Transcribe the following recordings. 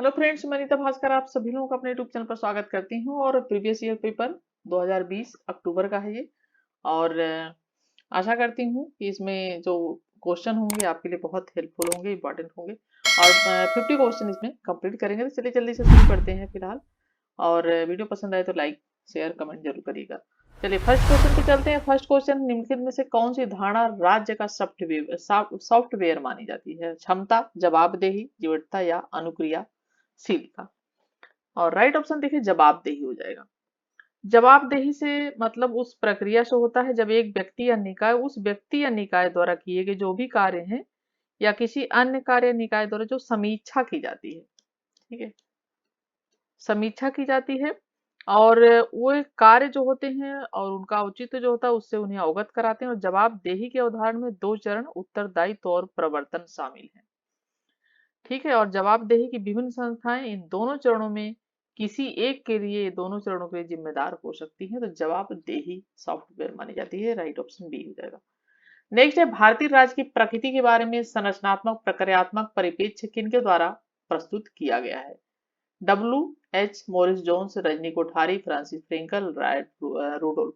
Hello friends, मैं नीता भास्कर आप सभी लोगों का अपने यूट्यूब चैनल पर स्वागत करती हूँ। और प्रीवियस ईयर पेपर 2020 अक्टूबर का है ये। और आशा करती हूँ कि इसमें जो क्वेश्चन होंगे आपके लिए बहुत हेल्पफुल होंगे, इंपॉर्टेंट होंगे। और 50 क्वेश्चन इसमें कंप्लीट करेंगे। तो चलिए जल्दी से शुरू करते हैं फिलहाल। और वीडियो पसंद आए तो लाइक शेयर कमेंट जरूर करिएगा। चलिए फर्स्ट क्वेश्चन पे चलते हैं। फर्स्ट क्वेश्चन, निम्नलिखित में से कौन सी धारणा राज्य का सॉफ्टवेयर मानी जाती है? क्षमता, जवाबदेही, जीवटता या अनुक्रियाशीलता। और राइट ऑप्शन देखिए जवाबदेही हो जाएगा। जवाबदेही से मतलब उस प्रक्रिया से होता है जब एक व्यक्ति या निकाय उस व्यक्ति या निकाय द्वारा किए गए जो भी कार्य हैं या किसी अन्य कार्य या निकाय द्वारा जो समीक्षा की जाती है। ठीक है, समीक्षा की जाती है। और वो एक कार्य जो होते हैं और उनका औचित्य जो होता है उससे उन्हें अवगत कराते हैं। और जवाबदेही के उदाहरण में दो चरण, उत्तरदायित्व और प्रवर्तन शामिल हैं। ठीक है, और जवाबदेही की विभिन्न संस्थाएं इन दोनों चरणों में किसी एक के लिए दोनों चरणों के लिए जिम्मेदार हो सकती हैं। तो जवाबदेही सॉफ्टवेयर मानी जाती है। राइट ऑप्शन बी हो जाएगा। नेक्स्ट है, भारतीय राज्य की प्रकृति के बारे में संरचनात्मक प्रक्रियात्मक परिप्रेक्ष्य किनके द्वारा प्रस्तुत किया गया है? W.H. Morris Jones, Rajni Kothari, Francis Frankel, राइट रूडोल्फ।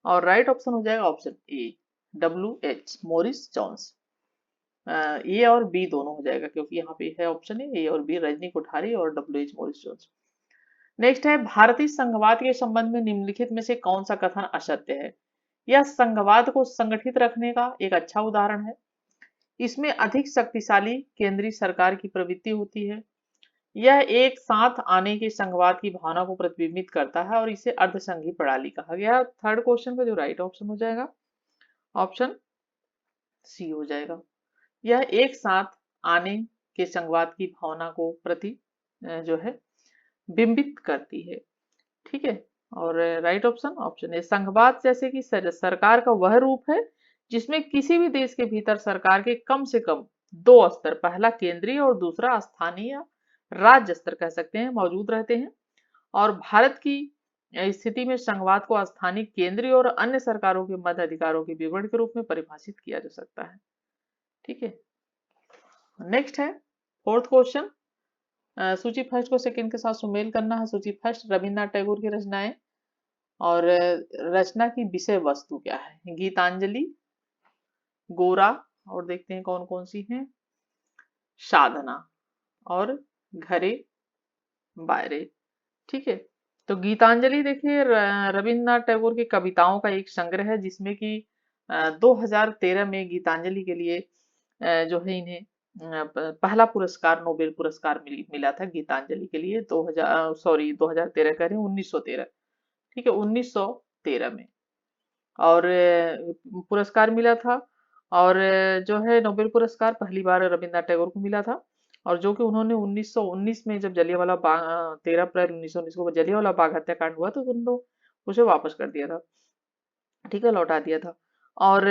और राइट ऑप्शन हो जाएगा option A, W.H. Morris Jones. A और बी दोनों हो जाएगा क्योंकि यहाँ पे है ऑप्शन ए और बी, रजनी कोठारी और W.H. Morris Jones. नेक्स्ट है, भारतीय संघवाद के संबंध में निम्नलिखित में से कौन सा कथन असत्य है? यह संघवाद को संगठित रखने का एक अच्छा उदाहरण है। इसमें अधिक शक्तिशाली केंद्रीय सरकार की प्रवृत्ति होती है। यह एक साथ आने के संघवाद की भावना को प्रतिबिंबित करता है और इसे अर्धसंघीय प्रणाली कहा गया। थर्ड क्वेश्चन का जो राइट ऑप्शन हो जाएगा ऑप्शन सी हो जाएगा। यह एक साथ आने के संघवाद की भावना को जो है बिंबित करती है। ठीक है, और राइट ऑप्शन ऑप्शन ए, संघवाद जैसे कि सरकार का वह रूप है जिसमें किसी भी देश के भीतर सरकार के कम से कम दो स्तर, पहला केंद्रीय और दूसरा स्थानीय या राज्य स्तर कह सकते हैं, मौजूद रहते हैं। और भारत की स्थिति में संघवाद को स्थानीय, केंद्रीय और अन्य सरकारों के मध्य अधिकारों के विवरण के रूप में परिभाषित किया जा सकता है। ठीक है, नेक्स्ट है फोर्थ क्वेश्चन। सूची फर्स्ट को सेकंड के साथ सुमेल करना है। सूची फर्स्ट, रविन्द्रनाथ टैगोर की रचनाएं और रचना की विषय वस्तु क्या है? गीतांजलि, गोरा, और देखते हैं कौन कौन सी हैं, साधना और घरे बायरे। ठीक है, तो गीतांजलि देखिए रविन्द्रनाथ टैगोर की कविताओं का एक संग्रह है जिसमें कि 2013 में गीतांजलि के लिए जो है इन्हें पहला पुरस्कार, नोबेल पुरस्कार मिला था गीतांजलि के लिए 2013 कह रहे हैं 1913। ठीक है, 1913 में। और पुरस्कार मिला था। और जो है नोबेल पुरस्कार पहली बार रविन्द्रनाथ टैगोर को मिला था। और जो कि उन्होंने 1919 में जब जलियांवाला बाग 13 अप्रैल 1919 को जलियांवाला बाग हत्याकांड हुआ तो उन लोग उसे वापस कर दिया था। ठीक है, लौटा दिया था। और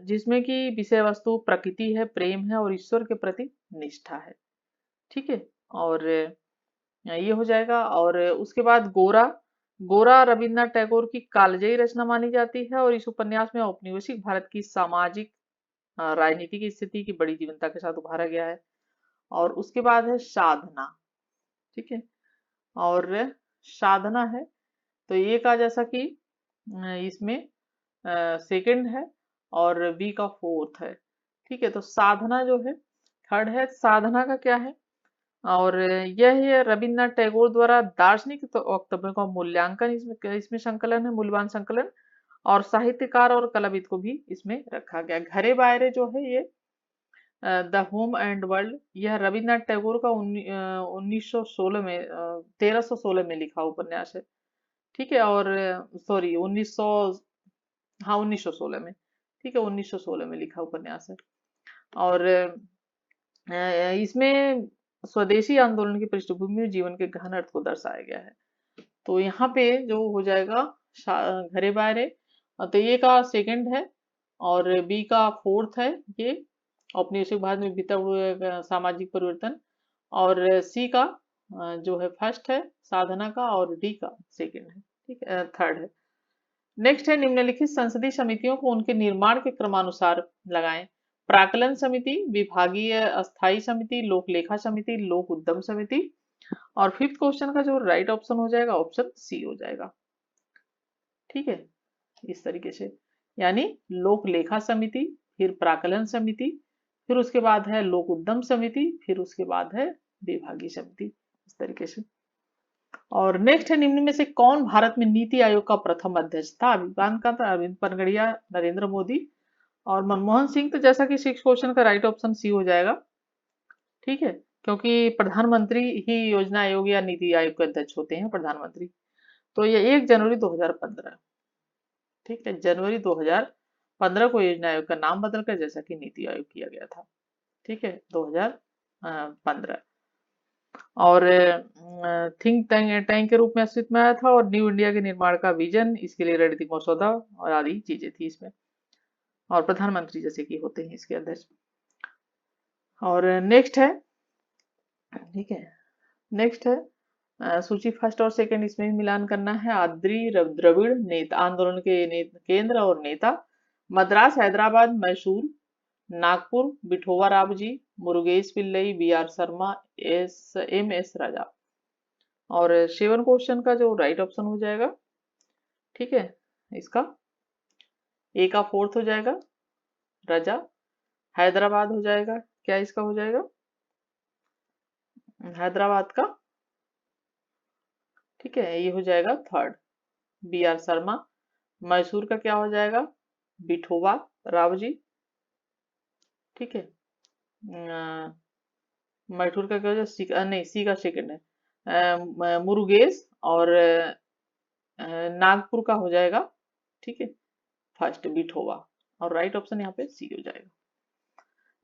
जिसमें कि विषय वस्तु प्रकृति है, प्रेम है और ईश्वर के प्रति निष्ठा है। ठीक है, और ये हो जाएगा। और उसके बाद गोरा, गोरा रविन्द्रनाथ टैगोर की कालजयी रचना मानी जाती है और इस उपन्यास में औपनिवेशिक भारत की सामाजिक राजनीतिक स्थिति की बड़ी जीवंतता के साथ उभारा गया है। और उसके बाद है साधना। ठीक है, और साधना है तो ए का जैसा कि इसमें सेकंड है और बी का फोर्थ है। ठीक है, तो साधना जो है थर्ड है। साधना का क्या है? और यह है रविन्द्रनाथ टैगोर द्वारा दार्शनिक वक्तव्यों का मूल्यांकन, इसमें इसमें संकलन है, मूल्यवान संकलन। और साहित्यकार और कलाविद को भी इसमें रखा गया। घरे बायरे जो है ये द होम एंड वर्ल्ड, यह रविन्द्रनाथ टैगोर का 1916 में 1316 में लिखा उपन्यास है। ठीक है, और सॉरी 1900, हाँ 1916 में। ठीक है, 1916 में लिखा उपन्यास है। और इसमें स्वदेशी आंदोलन की पृष्ठभूमि में जीवन के गहन अर्थ को दर्शाया गया है। तो यहाँ पे जो हो जाएगा घरे बायरे, तो ए का सेकंड है और बी का फोर्थ है ये, औपनिवेशिक भारत में बीता हुआ सामाजिक परिवर्तन। और सी का जो है फर्स्ट है साधना का, और डी का सेकंड है। ठीक है, थर्ड है। नेक्स्ट है, निम्नलिखित संसदीय समितियों को उनके निर्माण के क्रमानुसार लगाएं। प्राक्कलन समिति, विभागीय अस्थायी समिति, लोक लेखा समिति, लोक उद्यम समिति। और फिफ्थ क्वेश्चन का जो राइट ऑप्शन हो जाएगा ऑप्शन सी हो जाएगा। ठीक है, इस तरीके से, यानी लोक लेखा समिति, फिर प्राकलन समिति, फिर उसके बाद है लोक उद्यम समिति, फिर उसके बाद है विभागीय समिति, इस तरीके से। और नेक्स्ट है, निम्न में से कौन भारत में नीति आयोग का प्रथम अध्यक्ष था? अरविंद पनगड़िया, नरेंद्र मोदी और मनमोहन सिंह। तो जैसा कि सिक्स क्वेश्चन का राइट ऑप्शन सी हो जाएगा। ठीक है, क्योंकि प्रधानमंत्री ही योजना आयोग या नीति आयोग के अध्यक्ष होते हैं, प्रधानमंत्री। तो ये 1 जनवरी 2015, ठीक है, जनवरी 2015 को योजना आयोग का नाम बदलकर जैसा कि नीति आयोग किया गया था। ठीक है, 2015। और थिंक टैंक के रूप में अस्तित्व में आया था और न्यू इंडिया के निर्माण का विजन, इसके लिए रणनीतिक मसौदा और आदि चीजें थी इसमें। और प्रधानमंत्री जैसे कि होते हैं इसके अध्यक्ष। और नेक्स्ट है, ठीक है, नेक्स्ट है सूची फर्स्ट और सेकंड, इसमें भी मिलान करना है। आद्री द्रविड़ नेता आंदोलन के केंद्र और नेता, Madras, Hyderabad, Mysore, Nagpur, Bithova Raoji, Murugesh Pillai, B R Sharma, M S Raja. और सेवन क्वेश्चन का जो राइट ऑप्शन हो जाएगा, ठीक है, इसका ए का फोर्थ हो जाएगा राजा, हैदराबाद हो जाएगा, क्या इसका हो जाएगा हैदराबाद का, ठीक है, ये हो जाएगा third, B R Sharma. Mysore का क्या हो जाएगा, बिठोबा रावजी। ठीक है, मैसूर का क्या हो जाएगा, नहीं, सी का सेकंड है, मुरुगेश। और नागपुर का हो जाएगा, ठीक है, फर्स्ट बिठोबा। और राइट ऑप्शन यहाँ पे सी हो जाएगा।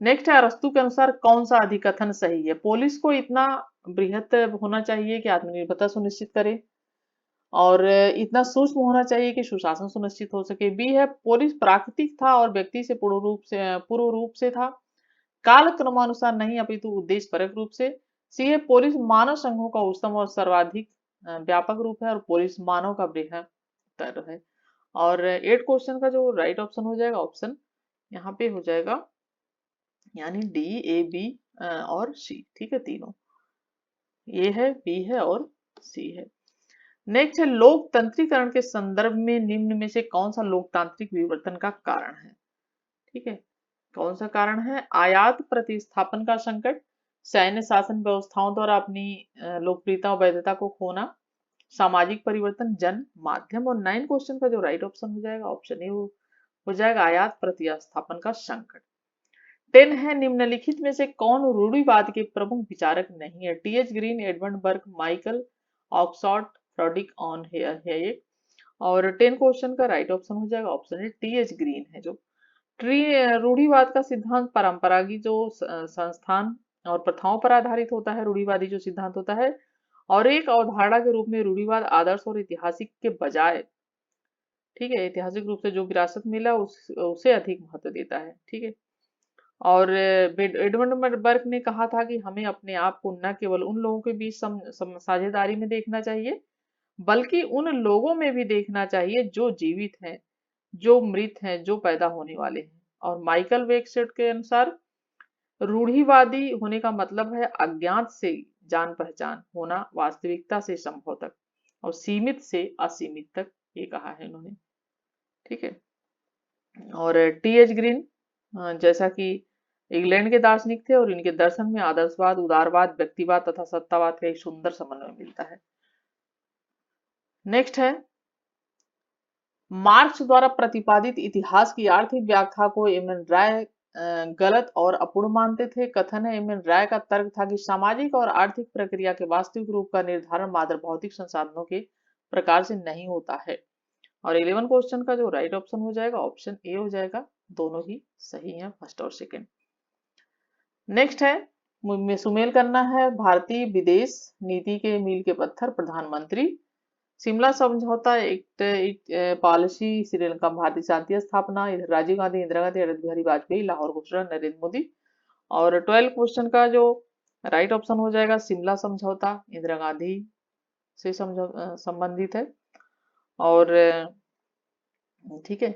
नेक्स्ट है, अरस्तु के अनुसार कौन सा अधिकथन सही है? पुलिस को इतना बृहत होना चाहिए कि आत्मनिर्भरता सुनिश्चित करे, और इतना सूक्ष्म होना चाहिए कि सुशासन सुनिश्चित हो सके। बी है, पुलिस प्राकृतिक था और व्यक्ति से पूर्व रूप से था, काल क्रमानुसार नहीं अपितु उद्देश्य परक रूप से। सी है, पुलिस मानव संघों का उच्चतम और सर्वाधिक व्यापक रूप है, और पुलिस मानव का बृहत्तर है। और 8 क्वेश्चन का जो राइट ऑप्शन हो जाएगा, ऑप्शन यहाँ पे हो जाएगा, यानी डी, ए, बी और सी। ठीक है, तीनों, ए है, बी है और सी है। नेक्स्ट है, लोकतंत्रीकरण के संदर्भ में निम्न में से कौन सा लोकतांत्रिक विवर्तन का कारण है? ठीक है, कौन सा कारण है? आयात प्रतिस्थापन का संकट, सैन्य शासन व्यवस्थाओं द्वारा अपनी लोकप्रियता और वैधता को खोना, सामाजिक परिवर्तन, जन माध्यम। और 9 क्वेश्चन का जो राइट ऑप्शन हो जाएगा, ऑप्शन ए हो जाएगा, आयात प्रतिस्थापन का संकट। 10 है, निम्नलिखित में से कौन रूढ़िवाद के प्रमुख विचारक नहीं है? T H Green, Edmund Burke, Michael Oxford, Friedrich von Hayek. और 10 क्वेश्चन का राइट ऑप्शन हो जाएगा, ऑप्शन है टी एच ग्रीन है। जो रूढ़िवाद का सिद्धांत परंपरागत जो संस्थान और प्रथाओं पर आधारित होता है, रूढ़िवादी जो सिद्धांत होता है, और एक अवधारणा के रूप में रूढ़िवाद आदर्श और ऐतिहासिक के बजाय, ठीक है, ऐतिहासिक रूप से जो विरासत मिला उसे अधिक महत्व देता है। ठीक है, और एडमंड बर्क ने कहा था कि हमें अपने आप को न केवल उन लोगों के बीच साझेदारी में देखना चाहिए, बल्कि उन लोगों में भी देखना चाहिए जो जीवित हैं, जो मृत हैं, जो पैदा होने वाले हैं। और माइकल वेकसेट के अनुसार रूढ़िवादी होने का मतलब है अज्ञात से जान पहचान होना, वास्तविकता से संभव तक, और सीमित से असीमित तक, ये कहा है इन्होंने। ठीक है, और टी एच ग्रीन जैसा कि इंग्लैंड के दार्शनिक थे, और इनके दर्शन में आदर्शवाद, उदारवाद, व्यक्तिवाद तथा सत्तावाद का एक सुंदर समन्वय मिलता है। नेक्स्ट है, मार्क्स द्वारा प्रतिपादित इतिहास की आर्थिक व्याख्या को एम एन राय गलत और अपूर्ण मानते थे। कथन है, एम एन राय का तर्क था कि सामाजिक और आर्थिक प्रक्रिया के वास्तविक रूप का निर्धारण मात्र भौतिक संसाधनों के प्रकार से नहीं होता है। और 11 क्वेश्चन का जो राइट ऑप्शन हो जाएगा, ऑप्शन ए हो जाएगा। दोनों ही सही हैं, फर्स्ट और सेकंड। नेक्स्ट है, सुमेल करना है, भारतीय विदेश नीति के मील के पत्थर, प्रधानमंत्री, शिमला समझौता, एक्ट पॉलिसी, श्रीलंका भारतीय शांति स्थापना, राजीव गांधी, इंदिरा गांधी, अटल बिहारी वाजपेयी, लाहौर घोषणा, नरेंद्र मोदी। और 12 क्वेश्चन का जो राइट ऑप्शन हो जाएगा, शिमला समझौता इंदिरा गांधी से संबंधित है। और ठीक है,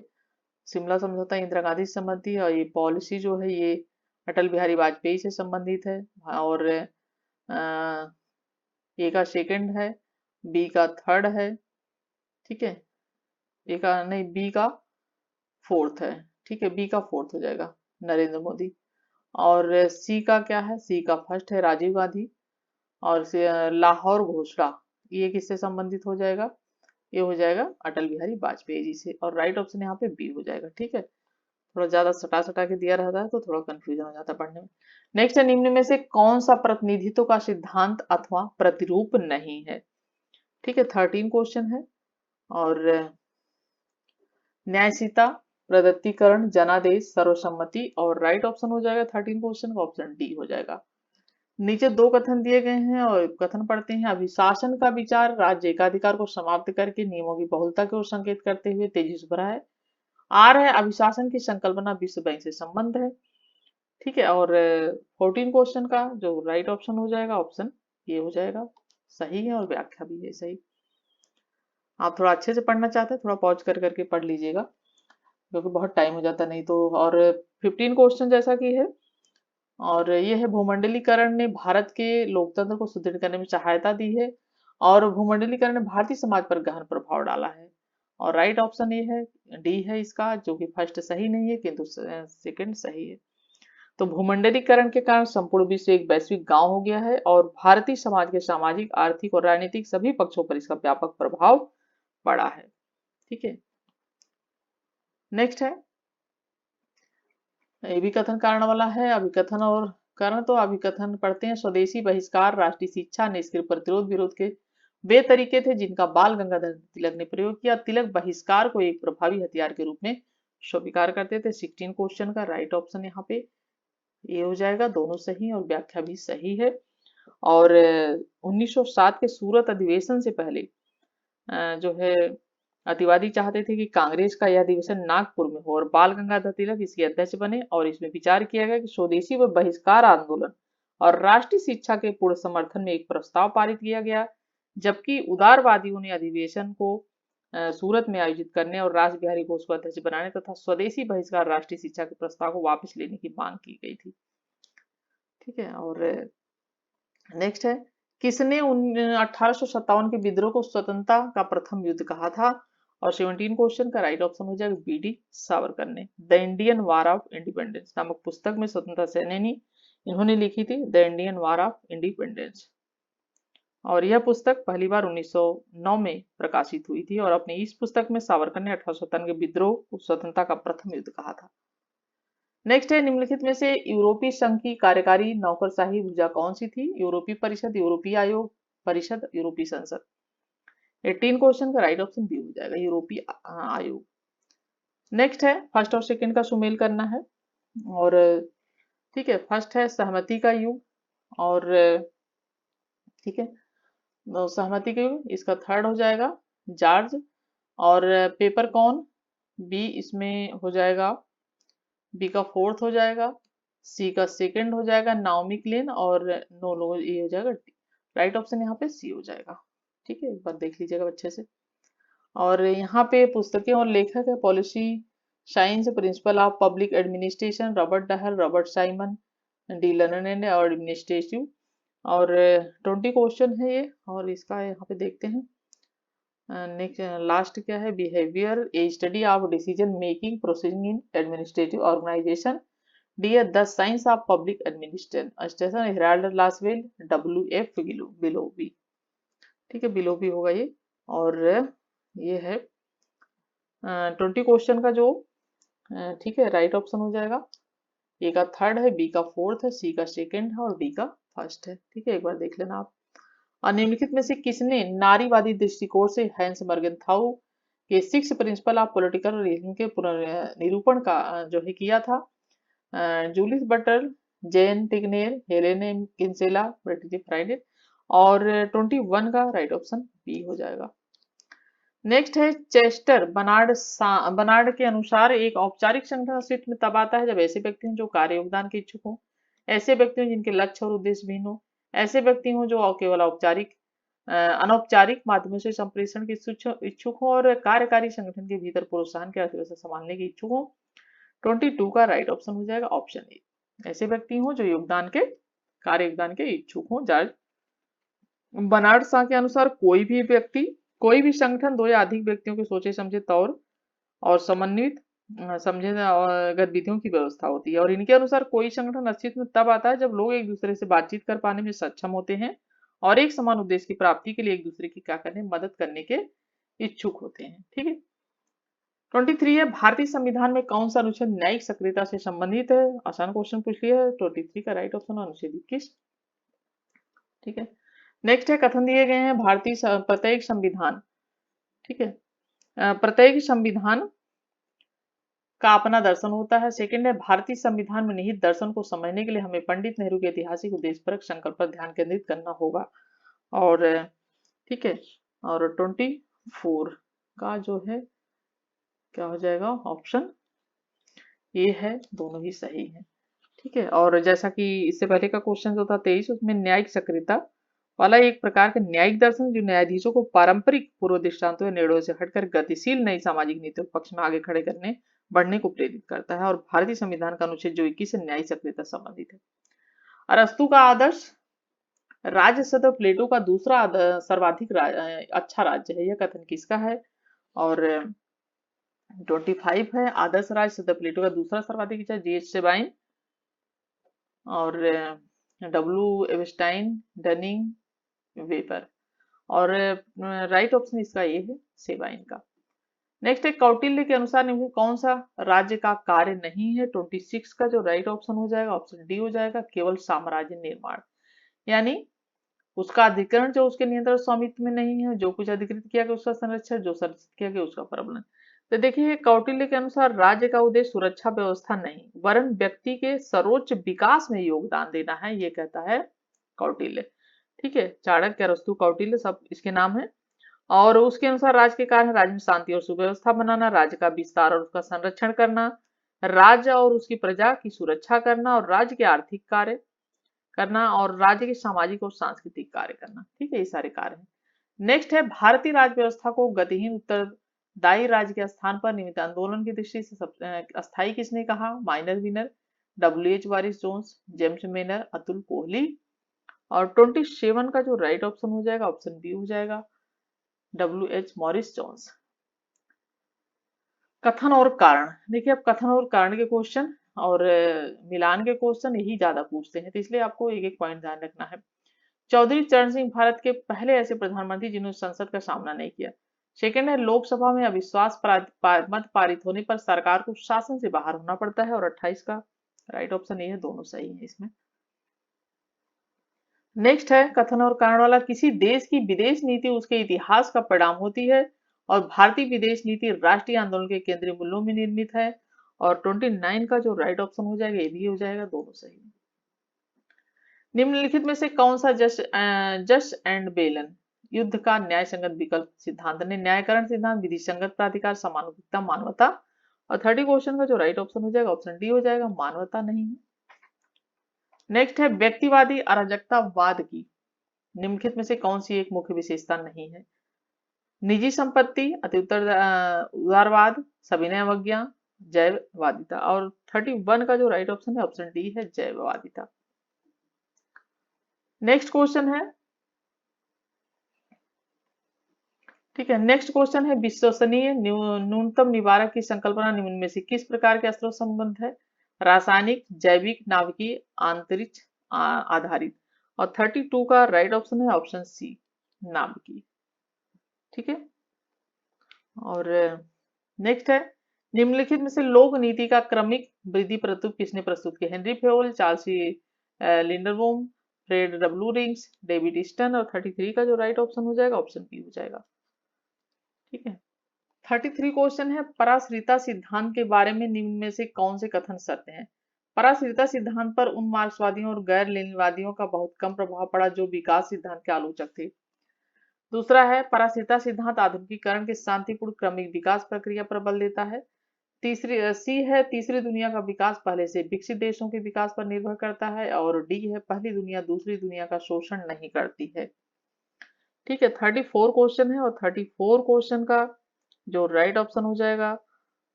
शिमला समझौता इंदिरा गांधी से संबंधित है, और ये पॉलिसी जो है ये अटल बिहारी वाजपेयी से संबंधित है। और ए का सेकंड है, बी का थर्ड है, ठीक है, ए का नहीं, बी का फोर्थ है, ठीक है, बी का फोर्थ हो जाएगा नरेंद्र मोदी। और सी का क्या है, सी का फर्स्ट है राजीव गांधी। और लाहौर घोषणा, ये किससे संबंधित हो जाएगा, ये हो जाएगा अटल बिहारी वाजपेयी जी से। और राइट ऑप्शन यहाँ पे बी हो जाएगा, ठीक है। थोड़ा ज्यादा सटा सटा के दिया रहता है तो थोड़ा कंफ्यूजन हो जाता है पढ़ने में। नेक्स्ट है, निम्न में से कौन सा प्रतिनिधित्व का सिद्धांत अथवा प्रतिरूप नहीं है, ठीक है, 13 क्वेश्चन है। और न्यायसीता, प्रदत्तीकरण, जनादेश, सर्वसम्मति। और राइट ऑप्शन हो जाएगा 13 क्वेश्चन का ऑप्शन डी हो जाएगा। नीचे दो कथन दिए गए हैं और कथन पढ़ते हैं। अभिशासन का विचार राज्य एकाधिकार को समाप्त करके नियमों की बहुलता की ओर संकेत करते हुए तेजी से भरा है। आर है, अभिशासन की संकल्पना विश्व बैंक से संबंध है, ठीक है। और 14 क्वेश्चन का जो राइट ऑप्शन हो जाएगा ऑप्शन ये हो जाएगा, सही है और व्याख्या भी है सही। आप थोड़ा अच्छे से पढ़ना चाहते हैं थोड़ा पॉज कर करके पढ़ लीजिएगा क्योंकि बहुत टाइम हो जाता नहीं तो। और 15 क्वेश्चन जैसा कि है, और ये है, भूमंडलीकरण ने भारत के लोकतंत्र को सुदृढ़ करने में सहायता दी है और भूमंडलीकरण ने भारतीय समाज पर गहन प्रभाव डाला है। और राइट ऑप्शन ये है, डी है इसका, जो कि फर्स्ट सही नहीं है किंतु सेकंड सही है। तो भूमंडलीकरण के कारण संपूर्ण विश्व एक वैश्विक गांव हो गया है और भारतीय समाज के सामाजिक, आर्थिक और राजनीतिक सभी पक्षों पर इसका व्यापक प्रभाव पड़ा है, ठीक है। नेक्स्ट है, ये भी कथन कारण वाला है। अभिकथन और कारण, तो अभिकथन पढ़ते हैं। स्वदेशी बहिष्कार, राष्ट्रीय शिक्षा, निष्क्रिय प्रतिरोध विरोध के वे तरीके थे जिनका बाल गंगाधर तिलक ने प्रयोग किया। तिलक बहिष्कार को एक प्रभावी हथियार के रूप में स्वीकार करते थे। 16 क्वेश्चन का राइट ऑप्शन यहाँ पे ये हो जाएगा, दोनों सही और व्याख्या भी सही है। और 1907 के सूरत अधिवेशन से पहले जो है अतिवादी चाहते थे कि कांग्रेस का यह अधिवेशन नागपुर में हो और बाल गंगाधर तिलक इसके अध्यक्ष बने। और इसमें विचार किया गया कि स्वदेशी व बहिष्कार आंदोलन और राष्ट्रीय शिक्षा के पूर्ण समर्थन में एक प्रस्ताव पारित किया गया, जबकि उदारवादियों ने अधिवेशन को सूरत में आयोजित करने और रास बिहारी घोष को अध्यक्ष बनाने तथा स्वदेशी बहिष्कार राष्ट्रीय शिक्षा के प्रस्ताव को वापस लेने की मांग की गई थी, ठीक है। और नेक्स्ट है, किसने 1857 के विद्रोह को स्वतंत्रता का प्रथम युद्ध कहा था। और 17 क्वेश्चन का राइट ऑप्शन हो जाएगा बी.डी. सावरकर ने। The Indian war of independence नामक पुस्तक में स्वतंत्रता सेनानी इन्होंने लिखी थी, the Indian war of independence. और यह पुस्तक पहली बार 1909 में प्रकाशित हुई थी और अपनी इस पुस्तक में सावरकर ने 1857 के विद्रोह को स्वतंत्रता का प्रथम युद्ध कहा था। नेक्स्ट है, निम्नलिखित में से यूरोपीय संघ की कार्यकारी नौकरशाही भुजा कौन सी थी। यूरोपीय परिषद, यूरोपीय आयोग, परिषद, यूरोपीय संसद। 18 क्वेश्चन का राइट ऑप्शन बी हो जाएगा, यूरोपीय आयोग। नेक्स्ट है, फर्स्ट और सेकंड का सुमेल करना है। और ठीक है, फर्स्ट है सहमति का युग, और ठीक है, सहमति का युग इसका थर्ड हो जाएगा जॉर्ज। और पेपर कौन, बी इसमें हो जाएगा, बी का फोर्थ हो जाएगा, सी का सेकंड हो जाएगा नाओमी क्लेन, और नो लो ये हो जाएगा डी। राइट ऑप्शन यहाँ पे सी हो जाएगा, ठीक है, एक बार देख लीजिएगा अच्छे से। और यहाँ पे पुस्तकें और लेखक है, policy science, principle of public administration Robert Dahl, Robert Simon, D Lerner और एडमिनिस्ट्रेटिव। और 20 क्वेश्चन है ये, और इसका यहाँ पे देखते हैं। नेक्स्ट लास्ट क्या है, behaviour, a study of decision making processing in administrative organization. D है the science of public administration, Harold Lasswell, W.F. Willoughby, ठीक है, बिलोबी होगा ये। और ये है 20 क्वेश्चन का जो ठीक है राइट ऑप्शन हो जाएगा, ए का थर्ड है, बी का फोर्थ है, सी का सेकंड है और डी का फर्स्ट है, ठीक है, एक बार देख लेना आप। निम्नलिखित में से किसने नारीवादी दृष्टिकोण से हैंस मर्गेंथाउ के 6 प्रिंसिपल ऑफ पॉलिटिकल रिलीजन के निरूपण का जो है किया था। जूलिस बटलर, जेन टिग्नेर, हेलेने किंसेला, ब्रिटिश फ्राइडे। और 21 का राइट ऑप्शन बी हो जाएगा। नेक्स्ट है, चेस्टर बनार्ड के अनुसार एक औपचारिक संगठन अस्तित्व में तब आता है जब ऐसे व्यक्ति हों जो कार्य योगदान के इच्छुक हों, ऐसे व्यक्ति हों जिनके लक्ष्य और उद्देश्य भिन्न हो, ऐसे व्यक्ति हों जो केवल औपचारिक अनौपचारिक माध्यमों से संप्रेषण के इच्छुक हो, और कार्यकारी संगठन के भीतर प्रोत्साहन की अर्थव्यवस्था संभालने के इच्छुक हो। 22 का राइट ऑप्शन हो जाएगा ऑप्शन ए, ऐसे व्यक्ति हों जो कार्य योगदान के इच्छुक हों। जॉर्ज बर्नार्ड शॉ के अनुसार कोई भी संगठन दो या अधिक व्यक्तियों के सोचे समझे तौर और समन्वित समझे गतिविधियों की व्यवस्था होती है। और इनके अनुसार कोई संगठन अस्तित्व में तब आता है जब लोग एक दूसरे से बातचीत कर पाने में सक्षम होते हैं और एक समान उद्देश्य की प्राप्ति के लिए एक दूसरे की क्या करने मदद करने के इच्छुक होते हैं। ठीक है। 23 है, भारतीय संविधान में कौन सा अनुच्छेद न्यायिक सक्रियता से संबंधित है? आसान क्वेश्चन पूछ लिया है। 23 का राइट ऑप्शन अनुच्छेद 21। ठीक है। नेक्स्ट है, कथन दिए गए हैं प्रत्येक संविधान, ठीक है, प्रत्येक संविधान का अपना दर्शन होता है। सेकंड है, भारतीय संविधान में निहित दर्शन को समझने के लिए हमें पंडित नेहरू के ऐतिहासिक उद्देश्यपरक संकल्प पर ध्यान केंद्रित करना होगा। और ठीक है, और 24 का जो है क्या हो जाएगा? ऑप्शन ए है, दोनों ही सही है। ठीक है। और जैसा कि इससे पहले का क्वेश्चन जो था 23, उसमें न्यायिक सक्रियता वाला एक प्रकार का न्यायिक दर्शन जो न्यायाधीशों को पारंपरिक पूर्व दृष्टांतों या निर्णयों से हटकर गतिशील नई सामाजिक नीतियों के पक्ष में आगे खड़े करने बढ़ने को प्रेरित करता है। और भारतीय संविधान का अनुच्छेद जो 21 से न्यायिक सक्रियता संबंधित है। अरस्तु का आदर्श राज्य सदैव प्लेटो का दूसरा सर्वाधिक अच्छा राज्य है, यह कथन किसका है? और 25 है, आदर्श राज्य सदैव प्लेटो का दूसरा सर्वाधिक अच्छा, जीएच सेबाइन और डब्ल्यू एबस्टाइन, डनिंग, वेपर। और राइट ऑप्शन इसका ये है, सेबाइन का। नेक्स्ट है, कौटिल्य के अनुसार निम्न कौन सा राज्य का कार्य नहीं है? 26 का जो राइट ऑप्शन हो जाएगा, ऑप्शन डी हो जाएगा, केवल साम्राज्य निर्माण। यानी उसका अधिकरण जो उसके नियंत्रण स्वामित्व में नहीं है, जो कुछ अधिकृत किया गया उसका संरक्षण, जो संरक्षित किया गया उसका प्रबंधन। तो देखिए, कौटिल्य के अनुसार राज्य का उद्देश्य सुरक्षा व्यवस्था नहीं वरन व्यक्ति के सर्वोच्च विकास में योगदान देना है, ये कहता है कौटिल्य। ठीक है, चाणक्य, अरस्तु, कौटिल्य सब इसके नाम है। और उसके अनुसार राज्य के कार्य राज्य में शांति और सुव्यवस्था बनाना, राज्य का विस्तार और उसका संरक्षण करना, राज्य और उसकी प्रजा की सुरक्षा करना, और राज्य के आर्थिक कार्य करना, और राज्य के सामाजिक और सांस्कृतिक कार्य करना। ठीक है, ये सारे कार्य हैं। नेक्स्ट है, भारतीय राज्य व्यवस्था को गतिहीन उत्तरदायी राज्य के स्थान पर निमित्त आंदोलन की दृष्टि से अस्थायी किसने कहा? माइनर विनर, डब्ल्यू एच वारिस जोन्स, जेम्स मेनर, अतुल कोहली। और 27 का जो राइट ऑप्शन हो जाएगा, ऑप्शन बी हो जाएगा, डब्ल्यू एच मॉरिस जोन्स। कथन और कारण, देखिए अब कथन और कारण के क्वेश्चन और मिलान के क्वेश्चन यही ज्यादा पूछते हैं, तो इसलिए आपको एक एक पॉइंट ध्यान रखना है। चौधरी चरण सिंह भारत के पहले ऐसे प्रधानमंत्री जिन्होंने संसद का सामना नहीं किया। सेकंड है, लोकसभा में अविश्वास मत पारित होने पर सरकार को शासन से बाहर होना पड़ता है। और 28 का राइट ऑप्शन ये है, दोनों सही है इसमें। नेक्स्ट है, कथन और कारण वाला, किसी देश की विदेश नीति उसके इतिहास का परिणाम होती है और भारतीय विदेश नीति राष्ट्रीय आंदोलन के केंद्रीय मूल्यों में निर्मित है। और 29 का जो राइट ऑप्शन हो जाएगा, ये भी हो जाएगा, दोनों सही है। निम्नलिखित में से कौन सा जश एंड बेलन युद्ध का न्याय संगत विकल्प सिद्धांत ने? न्यायकरण सिद्धांत, विधि संगत प्राधिकार, समानुपातिकता, मानवता। और 30 क्वेश्चन का जो राइट ऑप्शन हो जाएगा, ऑप्शन डी हो जाएगा, मानवता नहीं है। नेक्स्ट है, व्यक्तिवादी अराजकतावाद की निम्नलिखित में से कौन सी एक मुख्य विशेषता नहीं है? निजी संपत्ति, अति उदारवाद, सविनय अवज्ञा, जैववादिता। और 31 का जो राइट ऑप्शन है, ऑप्शन डी है, जैववादिता। नेक्स्ट क्वेश्चन है, ठीक है, नेक्स्ट क्वेश्चन है, विश्वसनीय न्यूनतम निवारक की संकल्पना निम्न में से किस प्रकार के अस्त्रों संबंध है? रासायनिक, जैविक, नाभिकीय, अंतरिक्ष आधारित। और 32 का राइट ऑप्शन है, ऑप्शन सी, नाभिकीय। ठीक है। और नेक्स्ट है, निम्नलिखित में से लोक नीति का क्रमिक वृद्धि प्रस्तुत किसने प्रस्तुत किया? Henri Fayol, Charles Lindblom, Fred W Riggs, David Easton. और 33 का जो राइट ऑप्शन हो जाएगा, ऑप्शन बी हो जाएगा। ठीक है। 33 क्वेश्चन है, पराश्रिता सिद्धांत के बारे में निम्न में से कौन से कथन सत्य हैं? पराश्रिता सिद्धांत पर उन मार्क्सवादियों और गैर लेनिनवादियों का बहुत कम प्रभाव पड़ा जो विकास सिद्धांत के आलोचक थे। दूसरा है, पराश्रिता सिद्धांत आधुनिकीकरण के शांतिपूर्ण क्रमिक विकास प्रक्रिया पर बल देता है। तीसरी सी है, तीसरी दुनिया का विकास पहले से विकसित देशों के विकास पर निर्भर करता है। और डी है, पहली दुनिया दूसरी दुनिया का शोषण नहीं करती है। ठीक है, 34 क्वेश्चन है और 34 क्वेश्चन का जो राइट ऑप्शन हो जाएगा,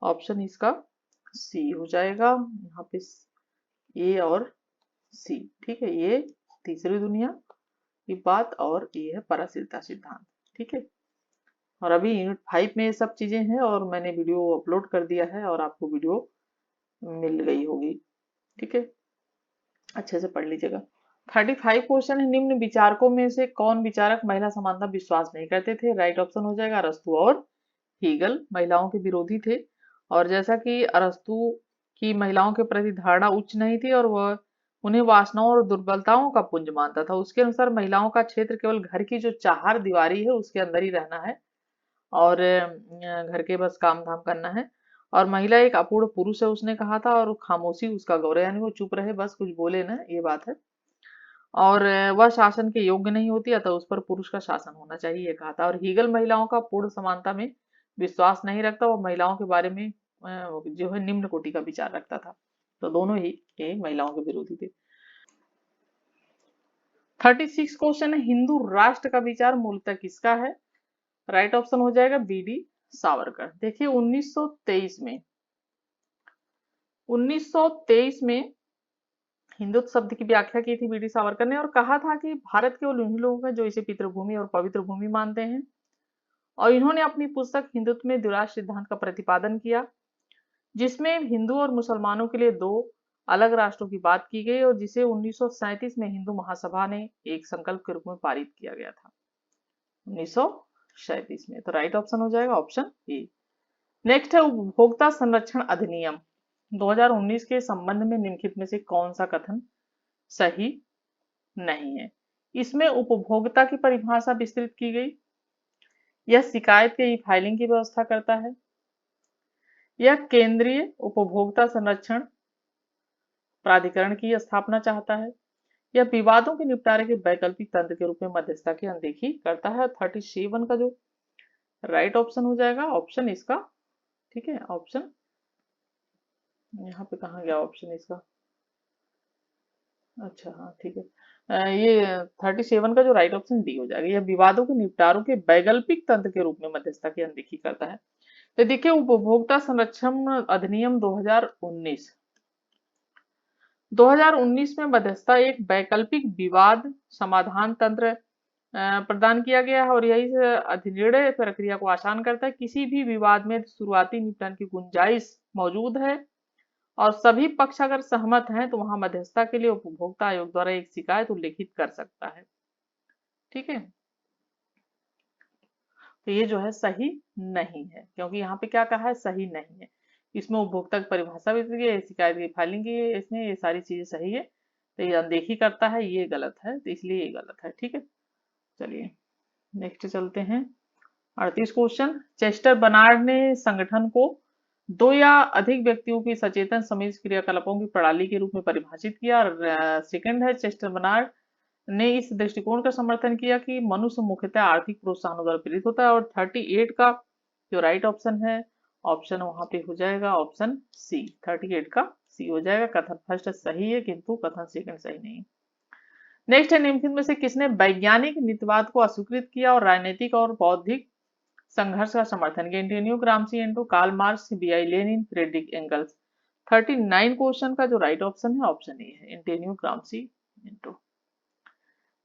ऑप्शन इसका सी हो जाएगा। यहाँ पे ए और सी। ठीक है, ये तीसरी दुनिया ये बात, और ये है पराश्रिता सिद्धांत। ठीक है, और अभी यूनिट 5 में ये सब चीजें हैं और मैंने वीडियो अपलोड कर दिया है और आपको वीडियो मिल गई होगी। ठीक है, अच्छे से पढ़ लीजिएगा। 35 क्वेश्चन है, निम्न विचारकों में से कौन विचारक महिला समानता विश्वास नहीं करते थे? राइट ऑप्शन हो जाएगा अरस्तु और हीगल, महिलाओं के विरोधी थे। और जैसा कि अरस्तु की महिलाओं के प्रति धारणा उच्च नहीं थी और वह उन्हें वासनाओं और दुर्बलताओं का पुंज मानता था, उसके अनुसार महिलाओं का क्षेत्र केवल घर की जो चार दीवारी है उसके अंदर ही रहना है और घर के बस काम धाम करना है, और महिला एक अपूर्ण पुरुष है उसने कहा था, और खामोशी उसका गौरव, यानी वो चुप रहे, बस कुछ बोले ना, ये बात है। और वह शासन के योग्य नहीं होती, अतः उस पर पुरुष का शासन होना चाहिए, ये कहा था। और हीगल महिलाओं का पूर्ण समानता में विश्वास नहीं रखता, वो महिलाओं के बारे में जो है निम्न कोटि का विचार रखता था। तो दोनों ही ये महिलाओं के विरोधी थे। 36 क्वेश्चन है, हिंदू राष्ट्र का विचार मूलतः किसका है? राइट ऑप्शन हो जाएगा बी डी सावरकर। देखिए 1923 में हिंदुत्व शब्द की व्याख्या की थी बी डी सावरकर ने और कहा था कि भारत केवल उन्हीं लोगों का जो इसे पितृभूमि और पवित्र भूमि मानते हैं। और इन्होंने अपनी पुस्तक हिंदुत्व में द्विराष्ट्र सिद्धांत का प्रतिपादन किया, जिसमें हिंदू और मुसलमानों के लिए दो अलग राष्ट्रों की बात की गई और जिसे 1937 में हिंदू महासभा ने एक संकल्प के रूप में पारित किया गया था 1937 में। तो राइट ऑप्शन हो जाएगा ऑप्शन ए। नेक्स्ट है उपभोक्ता संरक्षण अधिनियम 2019 के संबंध में निम्नलिखित में से कौन सा कथन सही नहीं है? इसमें उपभोक्ता की परिभाषा विस्तृत की गई, यह शिकायत के ई फाइलिंग की व्यवस्था करता है, यह केंद्रीय उपभोक्ता संरक्षण प्राधिकरण की स्थापना चाहता है, यह विवादों के निपटारे के वैकल्पिक तंत्र के रूप में मध्यस्थता की अनदेखी करता है। 37 का जो राइट ऑप्शन हो जाएगा ऑप्शन इसका, ठीक है, ऑप्शन यहाँ पे कहाँ गया ऑप्शन इसका, अच्छा हाँ ठीक है, ये 37 का जो राइट ऑप्शन डी हो जाएगा, यह विवादों के निपटारों के वैकल्पिक तंत्र के रूप में मध्यस्थता की अनदेखी करता है। तो देखिए उपभोक्ता संरक्षण अधिनियम 2019 में मध्यस्थता एक वैकल्पिक विवाद समाधान तंत्र प्रदान किया गया है और यही से अधिनिर्णय प्रक्रिया को आसान करता है। किसी भी विवाद में शुरुआती निपटान की गुंजाइश मौजूद है और सभी पक्ष अगर सहमत हैं तो वहां मध्यस्थता के लिए उपभोक्ता आयोग द्वारा एक शिकायत उल्लेखित कर सकता है। ठीक है, तो ये जो है सही नहीं है, क्योंकि यहाँ पे क्या कहा है, सही नहीं है। इसमें उपभोक्ता की परिभाषा भी दी है, शिकायत की फाइलिंग की है, इसमें ये सारी चीजें सही है, तो ये अनदेखी करता है, ये गलत है, तो इसलिए ये गलत है। ठीक है, चलिए नेक्स्ट चलते हैं। 38 क्वेश्चन, चेस्टर बनार्ड ने संगठन को दो या अधिक व्यक्तियों की सचेतन सम्मिलित क्रियाकलापों की प्रणाली के रूप में परिभाषित किया। सेकंड है, चेस्टर बनार्ड ने इस दृष्टिकोण का समर्थन किया कि मनुष्य मुख्यतः आर्थिक प्रोत्साहनों द्वारा प्रेरित होता है। और 38 का जो राइट ऑप्शन है, ऑप्शन वहां पे हो जाएगा ऑप्शन सी, 38 का सी हो जाएगा। कथन फर्स्ट सही है किंतु कथन सेकंड सही नहीं है। नेक्स्ट है, निम्नलिखित में से किसने वैज्ञानिक नीतिवाद को अस्वीकृत किया और राजनीतिक और बौद्धिक संघर्ष का समर्थन किया? एंटोनियो ग्राम्सी एंटो, Karl Marx, V I Lenin, Friedrich Engels. 39 question का जो राइट ऑप्शन है ऑप्शन ए है, एंटोनियो ग्राम्सी एंटो।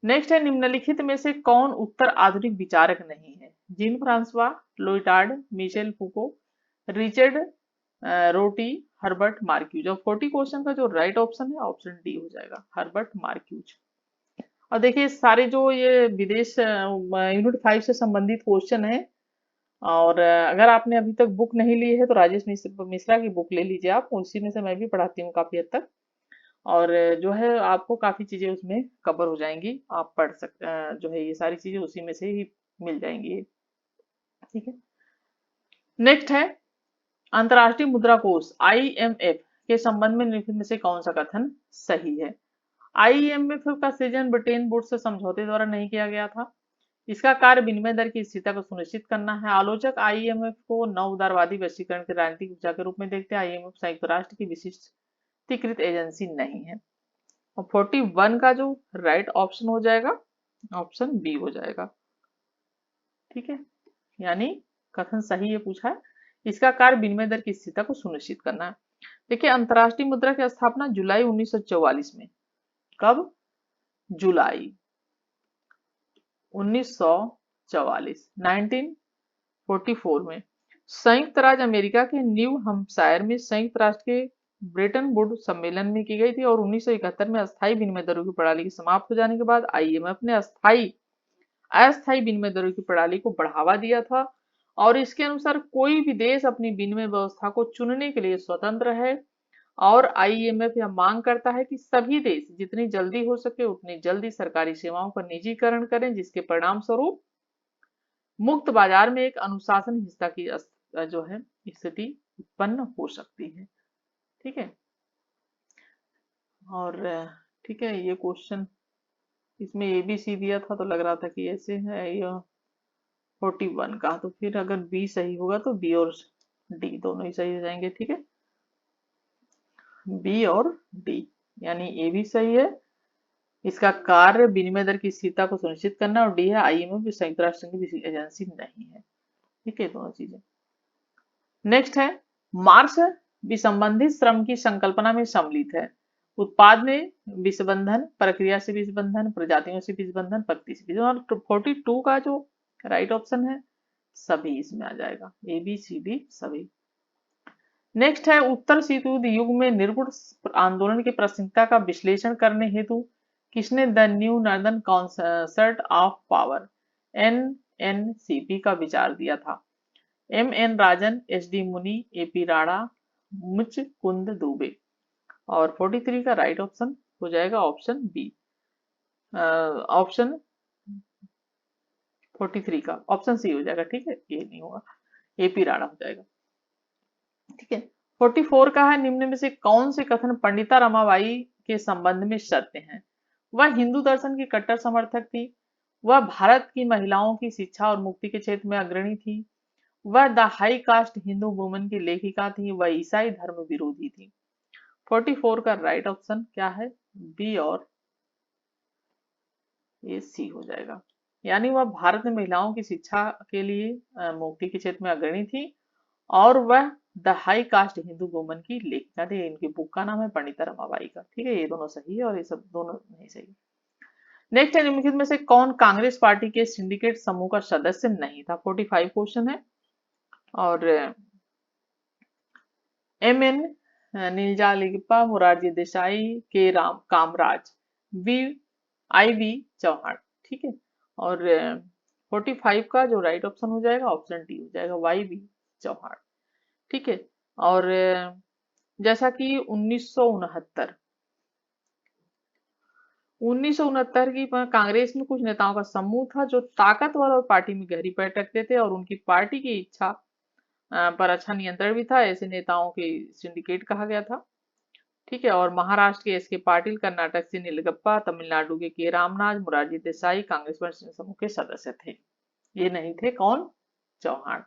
नेक्स्ट है, निम्नलिखित में से कौन उत्तर आधुनिक विचारक नहीं है? Jean Francois, Lyotard, Michel Foucault, Richard Rorty, Herbert Marcuse. और 40 क्वेश्चन का जो राइट ऑप्शन है ऑप्शन डी हो जाएगा, हर्बर्ट मार्क्यूज। और देखिए सारे जो ये विदेश यूनिट 5 से संबंधित क्वेश्चन है, और अगर आपने अभी तक बुक नहीं ली है तो राजेश मिश्रा की बुक ले लीजिए आप, उसी में से मैं भी पढ़ाती हूँ काफी हद तक, और जो है आपको काफी चीजें उसमें कवर हो जाएंगी, आप पढ़ सकते जो है ये सारी चीजें उसी में से ही मिल जाएंगी। ठीक है, नेक्स्ट है, अंतर्राष्ट्रीय मुद्रा कोष IMF के संबंध में निम्नलिखित में से कौन सा कथन सही है? IMF का सृजन ब्रिटेन वुड्स समझौते द्वारा नहीं किया गया था। इसका कार्य विनिमय दर की स्थिरता को सुनिश्चित करना है। आलोचक IMF को नव उदारवादी वैश्वीकरण के राजनीतिक ऊर्जा के रूप में देखते हैं। IMF संयुक्त राष्ट्र की विशिष्टीकृत एजेंसी नहीं है। और 41 का जो राइट ऑप्शन हो जाएगा ऑप्शन बी हो जाएगा। ठीक है, यानी कथन सही है पूछा है, इसका कार्य विनिमय दर की स्थिरता को सुनिश्चित करना है। देखिए अंतरराष्ट्रीय मुद्रा की स्थापना जुलाई 1944 में, कब? जुलाई 1944 1944 में संयुक्त राज्य अमेरिका के न्यू हैम्पशायर में संयुक्त राष्ट्र के ब्रेटन वुड्स सम्मेलन में की गई थी और 1971 में अस्थायी विनिमय दरों की प्रणाली के समाप्त हो जाने के बाद आईएमएफ ने अस्थायी विनिमय दरों की प्रणाली को बढ़ावा दिया था और इसके अनुसार कोई भी देश अपनी विनिमय व्यवस्था को चुनने के लिए स्वतंत्र है और आईएमएफ यह मांग करता है कि सभी देश जितनी जल्दी हो सके उतनी जल्दी सरकारी सेवाओं का निजीकरण करें, जिसके परिणाम स्वरूप मुक्त बाजार में एक अनुशासनहीनता की जो है स्थिति उत्पन्न हो सकती है। ठीक है, और ठीक है, ये क्वेश्चन इसमें ए बी सी दिया था तो लग रहा था कि ऐसे है। ये 41 का, तो फिर अगर बी सही होगा तो बी और डी दोनों ही सही हो जाएंगे। ठीक है, बी और डी, यानी ए भी सही है, इसका कार्य विनिमय दर की स्थिरता को सुनिश्चित करना, और डी है आईएमएफ भी संयुक्त राष्ट्र संघ की किसी एजेंसी नहीं है। ठीक है, दोनों चीजें। नेक्स्ट है मार्क्स विसंबंधित श्रम की संकल्पना में सम्मिलित है। उत्पाद में विषबंधन, प्रक्रिया से विषबंधन, प्रजातियों से विषबंधन, पत्ती से विषबंधन। 42 का जो राइट ऑप्शन है सभी इसमें आ जाएगा, ए बी सी डी सभी। नेक्स्ट है उत्तर शीत युग में निर्गुण आंदोलन की प्रासंगिकता का विश्लेषण करने हेतु किसने the new northern concert of power NNCP का विचार दिया था? MN राजन, SD मुनि, AP राणा, मुचकुंद दुबे। और 43 का राइट ऑप्शन हो जाएगा ऑप्शन बी। ऑप्शन 43 का ऑप्शन सी हो जाएगा। ठीक है, ये नहीं होगा, AP राणा हो जाएगा। ठीक है, 44 का है निम्न में से कौन से कथन पंडिता रमाबाई के संबंध में सत्य हैं? वह हिंदू दर्शन की कट्टर समर्थक थी, वह भारत की महिलाओं की शिक्षा और मुक्ति के क्षेत्र में अग्रणी थी, वह the high cast Hindu woman की लेखिका थी, वह ईसाई धर्म विरोधी थी। 44 का राइट ऑप्शन क्या है? बी और ये सी हो जाएगा, यानी वह भारत में महिलाओं की शिक्षा के लिए मुक्ति के क्षेत्र में अग्रणी थी और वह the high cast Hindu woman की लेखिका थी। इनकी बुक का नाम है पंडिता रमाबाई का। ठीक है, ये दोनों सही है और ये सब दोनों नहीं सही। नेक्स्ट है निम्नलिखित में से कौन कांग्रेस पार्टी के सिंडिकेट समूह का सदस्य नहीं था? 45 क्वेश्चन है। और MN नीलजालिप्पा, मुरारजी देसाई, के राम कामराज, IV चौहान। ठीक है, और 45 का जो राइट ऑप्शन हो जाएगा ऑप्शन डी हो जाएगा, YV चौहान। ठीक है, और जैसा कि 1969 की कांग्रेस में कुछ नेताओं का समूह था जो ताकतवर और पार्टी में गहरी पैठ रखते थे और उनकी पार्टी की इच्छा पर अच्छा नियंत्रण भी था। ऐसे नेताओं के सिंडिकेट कहा गया था। ठीक है, और महाराष्ट्र के SK पाटिल, कर्नाटक से नीलगप्पा, तमिलनाडु के के रामनाथ, मुरारजी देसाई कांग्रेस समूह के सदस्य थे। ये नहीं थे कौन? चौहान।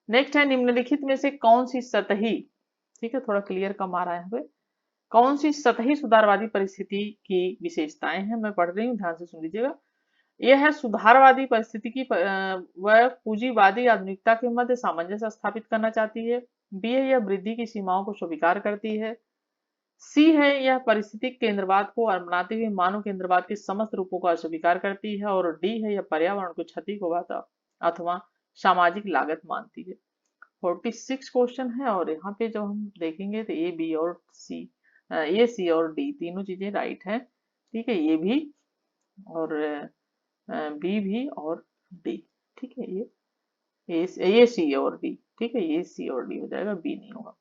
नेक्स्ट है निम्नलिखित में से कौन सी सतही, ठीक है थोड़ा क्लियर कम आ रहा है हमें, कौन सी सतही सुधारवादी परिस्थिति की विशेषताएं हैं? मैं पढ़ रही हूँ, ध्यान से सुन लीजिएगा। यह है सुधारवादी परिस्थिति की वह पूंजीवादी आधुनिकता के मध्य सामंजस्य स्थापित करना चाहती है। बी है यह वृद्धि की सीमाओं को स्वीकार करती है। सी है यह परिस्थितिक केंद्रवाद को अपनाते हुए मानव केंद्रवाद के समस्त रूपों को अस्वीकार करती है। और डी है यह पर्यावरण को क्षति को अथवा सामाजिक लागत मानती है। 46 क्वेश्चन है और यहाँ पे जब हम देखेंगे तो ए बी और सी, ए सी और डी तीनों चीजें राइट है। ठीक है, ये भी और बी भी और डी। ठीक है, ये सी और डी। ठीक है, ये सी और डी हो जाएगा, बी नहीं होगा।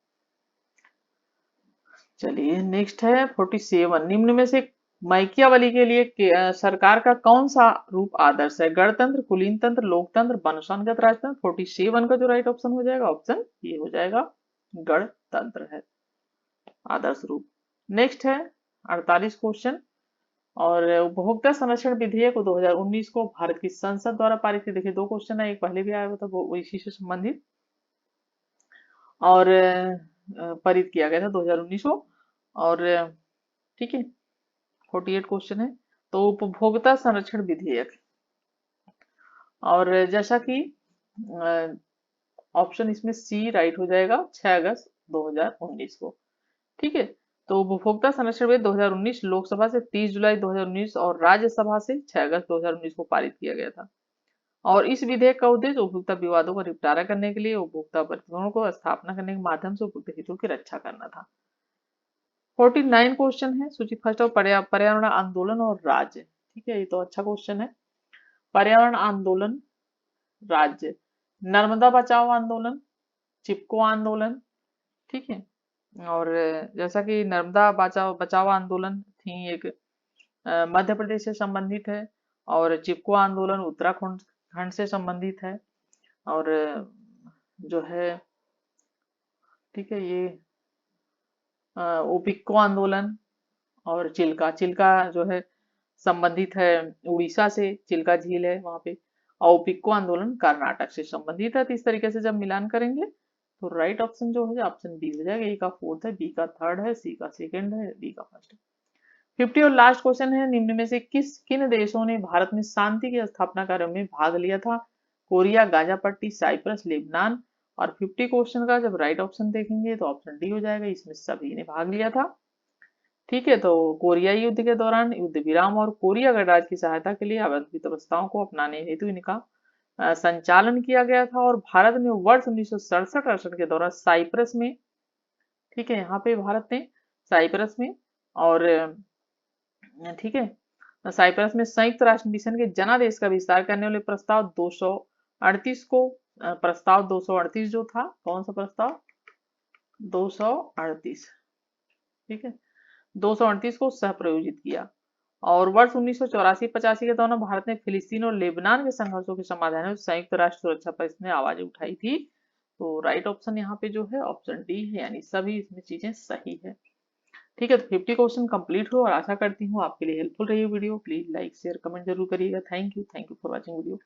चलिए नेक्स्ट है 47, निम्न में से माइकियावली के लिए सरकार का कौन सा रूप आदर्श है? गणतंत्र, कुलीन तंत्र, लोकतंत्र, वंशानुगत राजतंत्र। 47 का जो राइट ऑप्शन हो जाएगा ऑप्शन ये हो जाएगा, गणतंत्र है आदर्श रूप। नेक्स्ट है 48 क्वेश्चन, और उपभोक्ता संरक्षण विधेयक 2019 को भारत की संसद द्वारा पारित किया। देखिए 2 क्वेश्चन है, एक पहले भी आया हुआ था वो इसी से संबंधित, और पारित किया गया था 2019 को। और ठीक है 48 क्वेश्चन है, तो उपभोक्ता संरक्षण विधेयक, और जैसा कि ऑप्शन इसमें सी राइट हो जाएगा 6 अगस्त 2019 को। ठीक है, तो उपभोक्ता संरक्षण विधेयक 2019 लोकसभा से 30 जुलाई 2019 और राज्यसभा से 6 अगस्त 2019 को पारित किया गया था। और इस विधेयक का उद्देश्य उपभोक्ता विवादों का निपटारा करने के लिए उपभोक्ता प्रतिबंधों को स्थापना करने के माध्यम से उपभोक्ता हितों की रक्षा करना था। 49 क्वेश्चन है। सूची फर्स्ट ऑफ पर्यावरण आंदोलन और राज्य। ठीक है, ये तो अच्छा क्वेश्चन है। पर्यावरण आंदोलन, राज्य, नर्मदा बचाओ आंदोलन, चिपको आंदोलन। ठीक है, और जैसा कि नर्मदा बचाओ बचाओ आंदोलन थी एक मध्य प्रदेश से संबंधित है, और चिपको आंदोलन उत्तराखंड खंड से संबंधित है। और जो है, ठीक है, ये ओपिको आंदोलन और चिल्का चिल्का जो है संबंधित है उड़ीसा से, चिल्का झील है वहां पे। और ओपिको आंदोलन कर्नाटक से संबंधित है। तो इस तरीके से जब मिलान करेंगे तो राइट ऑप्शन जो है ऑप्शन बी हो जाएगा। ए का फोर्थ है, बी का थर्ड है, सी का सेकंड है, डी का फर्स्ट है। 50 और लास्ट क्वेश्चन है। निम्न में से किन देशों ने भारत में शांति की स्थापना कार्यों में भाग लिया था? कोरिया, गाजा पट्टी, साइप्रस, लेबनान। और 50 क्वेश्चन का जब राइट ऑप्शन देखेंगे तो ऑप्शन डी हो जाएगा, इसमें सभी ने भाग लिया था। ठीक है, तो कोरियाई युद्ध के दौरान युद्ध विराम और कोरिया गणराज्य की सहायता के लिए अवैध प्रस्तावों को अपनाने हेतु इनका संचालन किया गया था। और भारत ने वर्ष 1967-68 के दौरान साइप्रस में, ठीक है, यहाँ पे भारत ने साइप्रस में, और ठीक है, साइप्रस में संयुक्त राष्ट्र मिशन के जनादेश का विस्तार करने वाले प्रस्ताव 238 को, प्रस्ताव 238 जो था, कौन सा प्रस्ताव? 238, ठीक है, 238 को सह प्रयोजित किया। और वर्ष 1984-85 के दौरान भारत ने फिलिस्तीन और लेबनान के संघर्षों के समाधान में संयुक्त राष्ट्र सुरक्षा परिषद में आवाज उठाई थी। तो राइट ऑप्शन यहाँ पे जो है ऑप्शन डी है, यानी सभी इसमें चीजें सही है। ठीक है, तो 50 क्वेश्चन कंप्लीट हो और आशा करती हूँ आपके लिए हेल्पफुल रही video. Please like share comment जरूर करिएगा। Thank you for watching video.